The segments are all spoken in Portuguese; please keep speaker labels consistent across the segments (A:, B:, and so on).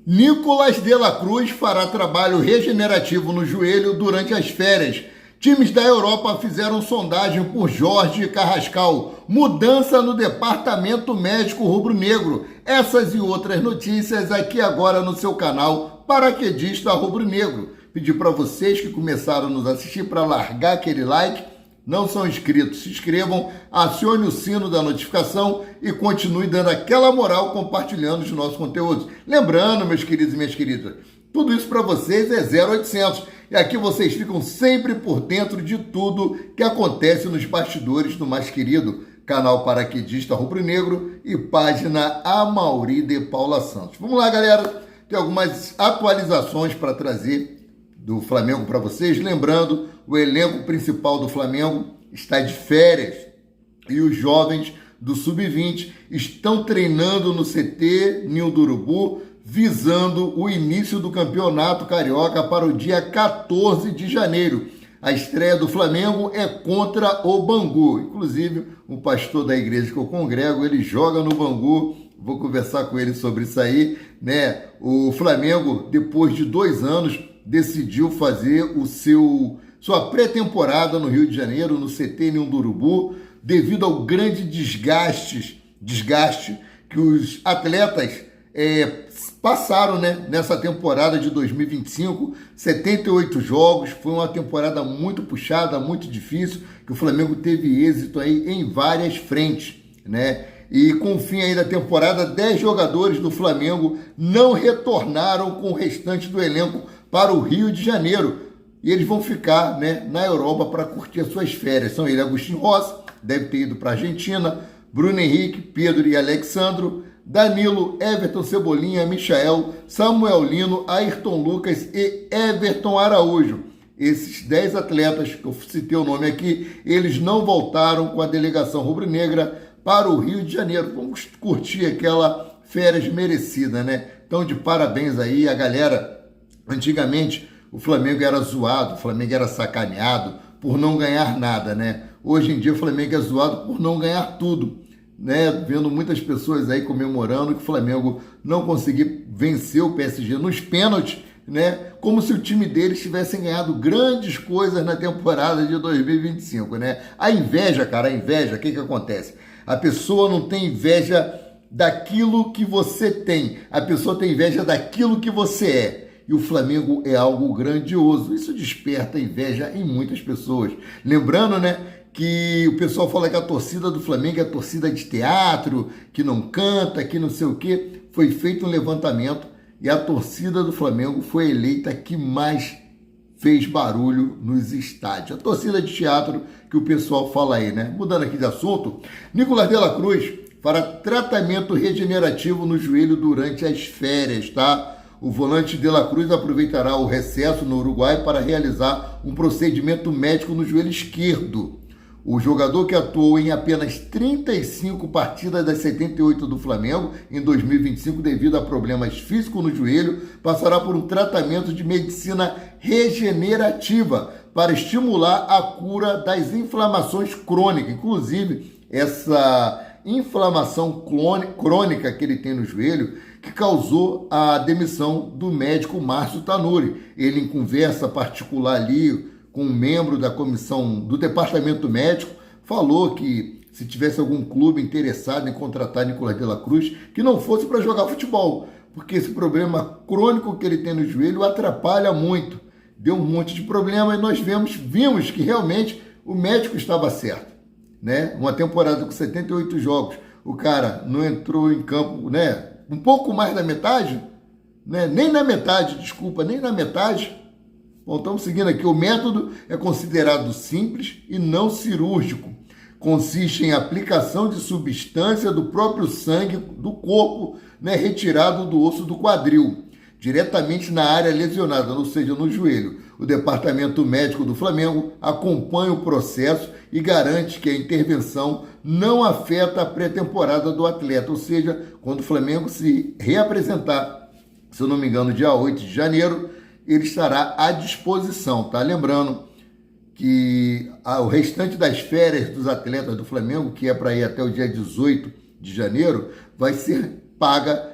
A: Nicolas de la Cruz fará trabalho regenerativo no joelho durante as férias. Times da Europa fizeram sondagem por Jorge Carrascal. Mudança no departamento médico rubro-negro. Essas e outras notícias aqui agora no seu canal Paraquedista Rubro-Negro. Pedir para vocês que começaram a nos assistir para largar aquele like. Não são inscritos, se inscrevam, acione o sino da notificação e continue dando aquela moral compartilhando os nossos conteúdos. Lembrando, meus queridos e minhas queridas, tudo isso para vocês é 0800 e aqui vocês ficam sempre por dentro de tudo que acontece nos bastidores do mais querido canal Paraquedista Rubro-Negro e página Amaury de Paula Santos. Vamos lá, galera, tem algumas atualizações para trazer do Flamengo para vocês. Lembrando, o elenco principal do Flamengo está de férias e os jovens do Sub-20 estão treinando no CT Ninho do Urubu, visando o início do Campeonato Carioca para o dia 14 de janeiro. A estreia do Flamengo é contra o Bangu. Inclusive, o pastor da igreja que eu congrego, ele joga no Bangu. Vou conversar com ele sobre isso aí, né? O Flamengo, depois de 2 anos, decidiu fazer sua pré-temporada no Rio de Janeiro, no CT Ninho do Urubu, devido ao grande desgaste que os atletas passaram, né, nessa temporada de 2025, 78 jogos, foi uma temporada muito puxada, muito difícil, que o Flamengo teve êxito aí em várias frentes, né? E com o fim aí da temporada, 10 jogadores do Flamengo não retornaram com o restante do elenco para o Rio de Janeiro. E eles vão ficar, né, na Europa para curtir as suas férias. São ele, Agostinho Rossi, deve ter ido para a Argentina, Bruno Henrique, Pedro e Alexandro, Danilo, Everton Cebolinha, Michael, Samuel Lino, Ayrton Lucas e Everton Araújo. Esses 10 atletas que eu citei o nome aqui, eles não voltaram com a delegação rubro-negra para o Rio de Janeiro. Vamos curtir aquela férias merecida, né? Então, de parabéns aí a galera. Antigamente, o Flamengo era zoado, o Flamengo era sacaneado por não ganhar nada, né? Hoje em dia, o Flamengo é zoado por não ganhar tudo, né? Vendo muitas pessoas aí comemorando que o Flamengo não conseguiu vencer o PSG nos pênaltis, né? Como se o time deles tivessem ganhado grandes coisas na temporada de 2025, né? A inveja, cara, o que acontece? A pessoa não tem inveja daquilo que você tem, a pessoa tem inveja daquilo que você é. E o Flamengo é algo grandioso. Isso desperta inveja em muitas pessoas. Lembrando, né, que o pessoal fala que a torcida do Flamengo é a torcida de teatro, que não canta, que não sei o quê. Foi feito um levantamento e a torcida do Flamengo foi eleita que mais fez barulho nos estádios. A torcida de teatro que o pessoal fala aí, né? Mudando aqui de assunto, Nicolas de la Cruz fará tratamento regenerativo no joelho durante as férias, tá? O volante de la Cruz aproveitará o recesso no Uruguai para realizar um procedimento médico no joelho esquerdo. O jogador, que atuou em apenas 35 partidas das 78 do Flamengo em 2025 devido a problemas físicos no joelho, passará por um tratamento de medicina regenerativa para estimular a cura das inflamações crônicas. Inclusive, essa inflamação crônica que ele tem no joelho, que causou a demissão do médico Márcio Tanuri. Ele, em conversa particular ali com um membro da comissão do departamento médico, falou que se tivesse algum clube interessado em contratar Nicolas de la Cruz, que não fosse para jogar futebol, porque esse problema crônico que ele tem no joelho atrapalha muito. Deu um monte de problema e nós vimos que realmente o médico estava certo, né? Uma temporada com 78 jogos, o cara não entrou em campo, né? Um pouco mais da metade, né? Nem na metade. Bom, estamos seguindo aqui. O método é considerado simples e não cirúrgico. Consiste em aplicação de substância do próprio sangue do corpo, né, retirado do osso do quadril, diretamente na área lesionada, ou seja, no joelho. O departamento médico do Flamengo acompanha o processo e garante que a intervenção não afeta a pré-temporada do atleta, ou seja, quando o Flamengo se reapresentar, se eu não me engano, dia 8 de janeiro, ele estará à disposição, tá? Lembrando que o restante das férias dos atletas do Flamengo, que é para ir até o dia 18 de janeiro, vai ser paga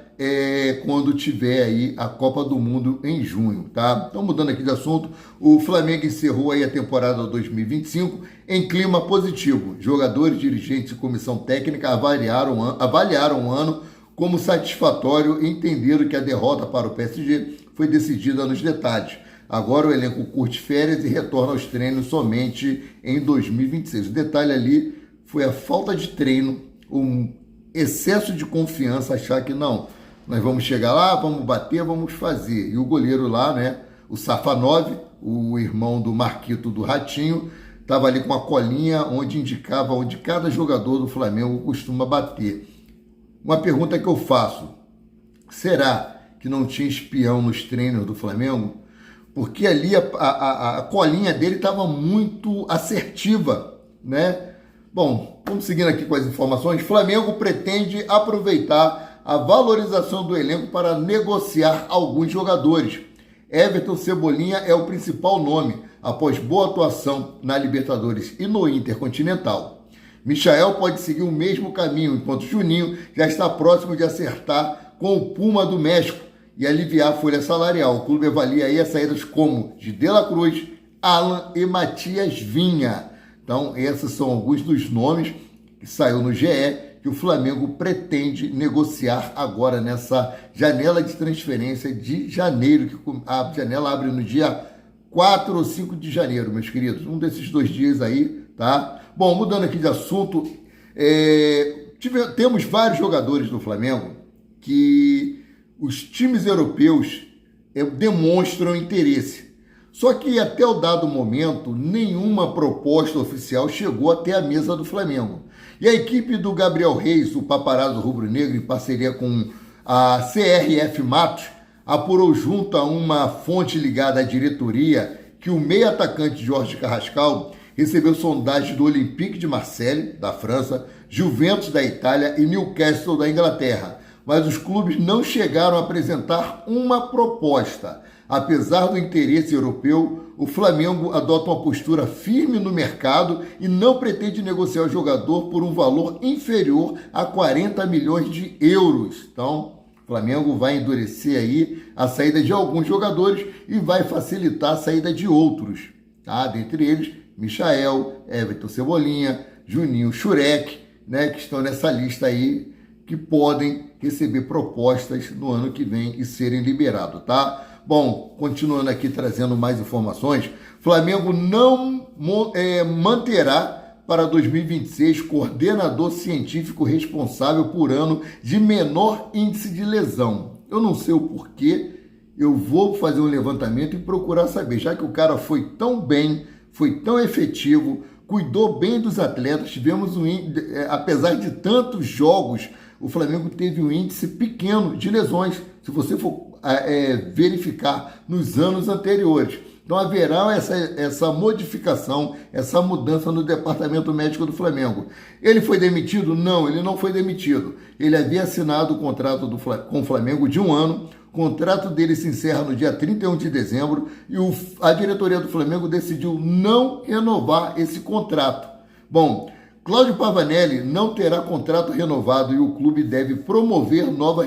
A: quando tiver aí a Copa do Mundo em junho, tá? Então, mudando aqui de assunto, o Flamengo encerrou aí a temporada 2025 em clima positivo. Jogadores, dirigentes e comissão técnica avaliaram o ano como satisfatório e entenderam que a derrota para o PSG foi decidida nos detalhes. Agora o elenco curte férias e retorna aos treinos somente em 2026. O detalhe ali foi a falta de treino, um excesso de confiança, achar que não, nós vamos chegar lá, vamos bater, vamos fazer. E o goleiro lá, né, o Safanov, o irmão do Marquito do Ratinho, estava ali com a colinha onde indicava onde cada jogador do Flamengo costuma bater. Uma pergunta que eu faço, será que não tinha espião nos treinos do Flamengo? Porque ali a colinha dele estava muito assertiva, né? Bom, vamos seguindo aqui com as informações. Flamengo pretende aproveitar a valorização do elenco para negociar alguns jogadores. Everton Cebolinha é o principal nome, após boa atuação na Libertadores e no Intercontinental. Michael pode seguir o mesmo caminho, enquanto Juninho já está próximo de acertar com o Puma do México e aliviar a folha salarial. O clube avalia aí as saídas como de La Cruz, Alan e Matias Vinha. Então, esses são alguns dos nomes que saiu no GE que o Flamengo pretende negociar agora nessa janela de transferência de janeiro, que a janela abre no dia 4 ou 5 de janeiro, meus queridos. Um desses 2 dias aí, tá? Bom, mudando aqui de assunto, temos vários jogadores do Flamengo que os times europeus demonstram interesse. Só que até o dado momento, nenhuma proposta oficial chegou até a mesa do Flamengo. E a equipe do Gabriel Reis, o paparazzo rubro-negro, em parceria com a CRF Matos, apurou junto a uma fonte ligada à diretoria que o meio atacante Jorge Carrascal recebeu sondagem do Olympique de Marseille, da França, Juventus da Itália e Newcastle da Inglaterra. Mas os clubes não chegaram a apresentar uma proposta. Apesar do interesse europeu, o Flamengo adota uma postura firme no mercado e não pretende negociar o jogador por um valor inferior a 40 milhões de euros. Então, o Flamengo vai endurecer aí a saída de alguns jogadores e vai facilitar a saída de outros, tá? Dentre eles, Michael, Everton Cebolinha, Juninho, Shurek, né, que estão nessa lista aí, que podem receber propostas no ano que vem e serem liberados, tá? Bom, continuando aqui trazendo mais informações, Flamengo não manterá para 2026 coordenador científico responsável por ano de menor índice de lesão. Eu não sei o porquê, eu vou fazer um levantamento e procurar saber, já que o cara foi tão bem, foi tão efetivo, cuidou bem dos atletas, tivemos apesar de tantos jogos, o Flamengo teve um índice pequeno de lesões, se você for verificar nos anos anteriores. Então haverá essa modificação, essa mudança no departamento médico do Flamengo. Ele foi demitido? Não, ele não foi demitido. Ele havia assinado o contrato com o Flamengo de 1 ano, o contrato dele se encerra no dia 31 de dezembro e a diretoria do Flamengo decidiu não renovar esse contrato. Bom, Cláudio Pavanelli não terá contrato renovado e o clube deve promover nova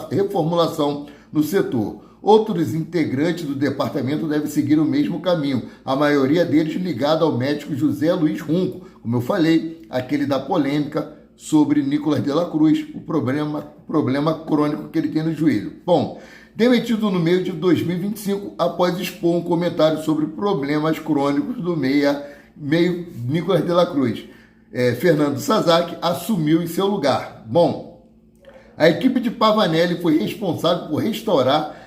A: reformulação no setor. Outros integrantes do departamento devem seguir o mesmo caminho, a maioria deles ligado ao médico José Luiz Runco, como eu falei, aquele da polêmica sobre Nicolas de la Cruz, o problema crônico que ele tem no joelho. Bom, demitido no meio de 2025 após expor um comentário sobre problemas crônicos do meio Nicolas de la Cruz. Fernando Sazak assumiu em seu lugar. Bom, a equipe de Pavanelli foi responsável por restaurar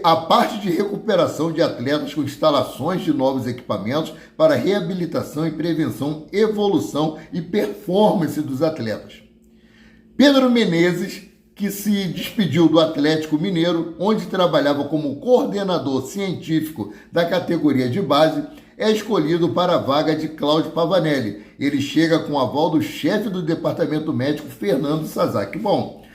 A: a parte de recuperação de atletas com instalações de novos equipamentos para reabilitação e prevenção, evolução e performance dos atletas. Pedro Menezes, que se despediu do Atlético Mineiro, onde trabalhava como coordenador científico da categoria de base, é escolhido para a vaga de Cláudio Pavanelli. Ele chega com o aval do chefe do departamento médico, Fernando Sazak. Bom,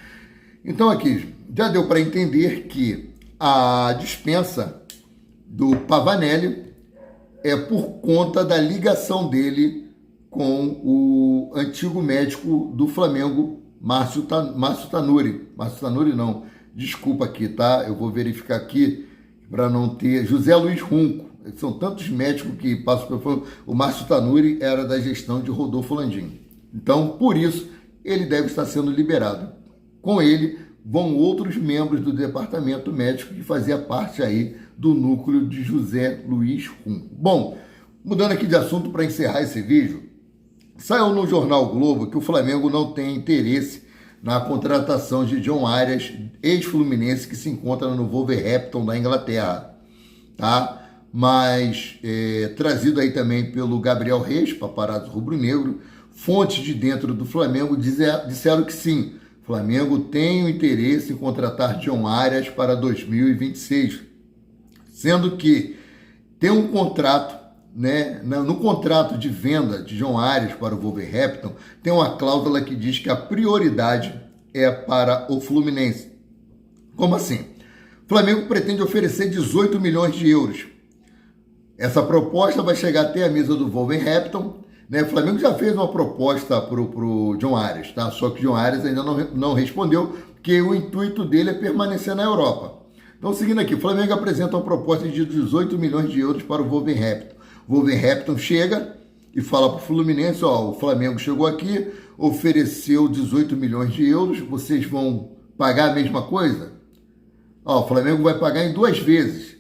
A: então aqui já deu para entender que a dispensa do Pavanelli é por conta da ligação dele com o antigo médico do Flamengo, Márcio Tanuri. Márcio Tanuri não, Desculpa aqui, tá? Eu vou verificar aqui para não ter... José Luiz Runco. São tantos médicos que passam pelo... O Márcio Tanuri era da gestão de Rodolfo Landim. Então, por isso, ele deve estar sendo liberado. Com ele, vão outros membros do departamento médico que fazia parte aí do núcleo de José Luiz Runco. Bom, mudando aqui de assunto para encerrar esse vídeo, saiu no Jornal Globo que o Flamengo não tem interesse na contratação de John Arias, ex-fluminense, que se encontra no Wolverhampton da Inglaterra, tá? Mas trazido aí também pelo Gabriel Reis, paparazzo rubro-negro, fontes de dentro do Flamengo disseram que sim, o Flamengo tem o interesse em contratar John Arias para 2026, sendo que tem um contrato, né? No contrato de venda de John Arias para o Wolverhampton, tem uma cláusula que diz que a prioridade é para o Fluminense. Como assim? O Flamengo pretende oferecer 18 milhões de euros. Essa proposta vai chegar até a mesa do Wolverhampton, né? O Flamengo já fez uma proposta para o John Arias, tá? Só que o John Arias ainda não respondeu, porque o intuito dele é permanecer na Europa. Então, seguindo aqui, o Flamengo apresenta uma proposta de 18 milhões de euros para o Wolverhampton. O Wolverhampton chega e fala para o Fluminense, ó, o Flamengo chegou aqui, ofereceu 18 milhões de euros, vocês vão pagar a mesma coisa? Ó, o Flamengo vai pagar em 2 vezes.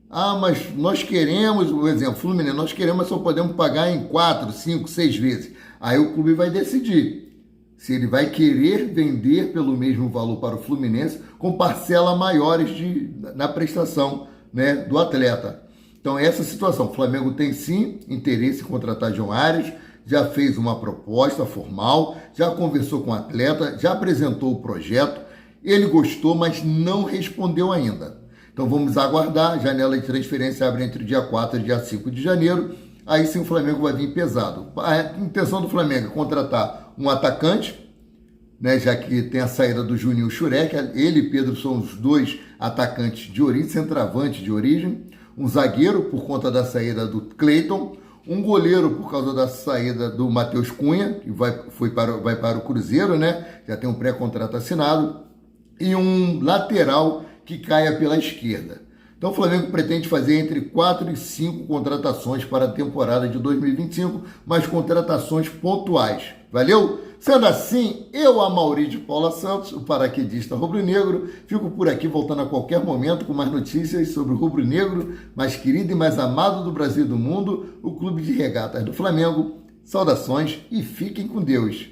A: Ah, mas nós queremos, por exemplo, Fluminense, nós queremos, mas só podemos pagar em 4, 5, 6 vezes. Aí o clube vai decidir se ele vai querer vender pelo mesmo valor para o Fluminense com parcelas maiores na prestação, né, do atleta. Então, essa situação, o Flamengo tem sim interesse em contratar John Arias, já fez uma proposta formal, já conversou com o atleta, já apresentou o projeto, ele gostou, mas não respondeu ainda. Então, vamos aguardar, a janela de transferência abre entre dia 4 e dia 5 de janeiro, aí sim o Flamengo vai vir pesado. A intenção do Flamengo é contratar um atacante, né, já que tem a saída do Juninho Churek, ele e Pedro são os 2 atacantes de origem, centroavante de origem, um zagueiro por conta da saída do Cleiton, um goleiro por causa da saída do Matheus Cunha, que vai para o Cruzeiro, né? Já tem um pré-contrato assinado, e um lateral que caia pela esquerda. Então o Flamengo pretende fazer entre 4 e 5 contratações para a temporada de 2025, mas contratações pontuais. Valeu? Sendo assim, eu, Amaury de Paula Santos, o paraquedista rubro-negro, fico por aqui voltando a qualquer momento com mais notícias sobre o rubro-negro, mais querido e mais amado do Brasil e do mundo, o Clube de Regatas do Flamengo. Saudações e fiquem com Deus.